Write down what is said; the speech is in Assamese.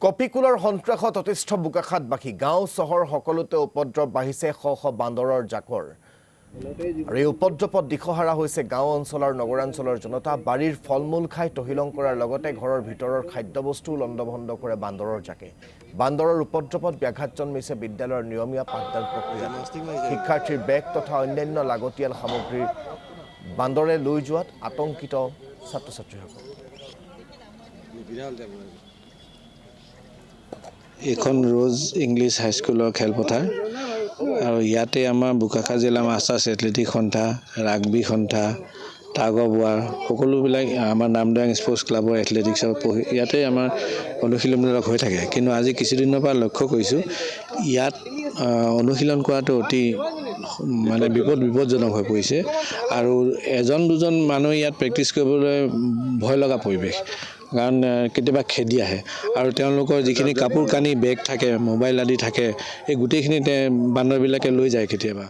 কপিকুলৰ সন্ত্ৰাসত অতিষ্ঠ বোকাখাতবাসী গাঁও চহৰ সকলোতে উপদ্ৰৱ বাঢ়িছে শ শ বান্দৰৰ জাকৰ আৰু এই উপদ্ৰৱত দিশহাৰা হৈছে গাঁও অঞ্চলৰ নগৰাঞ্চলৰ জনতা বাৰীৰ ফলমূল খাই তহিলং কৰাৰ লগতে ঘৰৰ ভিতৰৰ খাদ্যবস্তু লণ্ডভণ্ড কৰে বান্দৰৰ জাকে বান্দৰৰ উপদ্ৰৱত ব্যাঘাত জন্মিছে বিদ্যালয়ৰ নিয়মীয়া পাঠদান প্ৰক্ৰিয়া শিক্ষাৰ্থীৰ বেগ তথা অন্যান্য লাগতিয়াল সামগ্ৰী বান্দৰে লৈ যোৱাত আতংকিত ছাত্ৰ ছাত্ৰীসকল এখন ৰোজ ইংলিশ হাইস্কুলৰ খেলপথাৰ আৰু ইয়াতে আমাৰ বোকাখাত জিলা মাষ্টাৰ্ছ এথলেটিক সন্থা ৰাগবি সন্থা টাগ অফ ৱাৰ সকলোবিলাক আমাৰ নামদাং স্পৰ্টছ ক্লাবৰ এথলেটিক্সৰ ইয়াতে আমাৰ অনুশীলনবিলাক হৈ থাকে কিন্তু আজি কিছুদিনৰ পৰা লক্ষ্য কৰিছোঁ ইয়াত অনুশীলন কৰাটো অতি মানে বিপদজনক হৈ পৰিছে আৰু এজন দুজন মানুহ ইয়াত প্ৰেক্টিছ কৰিবলৈ ভয় লগা পৰিৱেশ কাৰণ কেতিয়াবা খেদি আহে আৰু তেওঁলোকৰ যিখিনি কাপোৰ কানি বেগ থাকে মোবাইল আদি থাকে এই গোটেইখিনি বান্দৰবিলাকে লৈ যায় কেতিয়াবা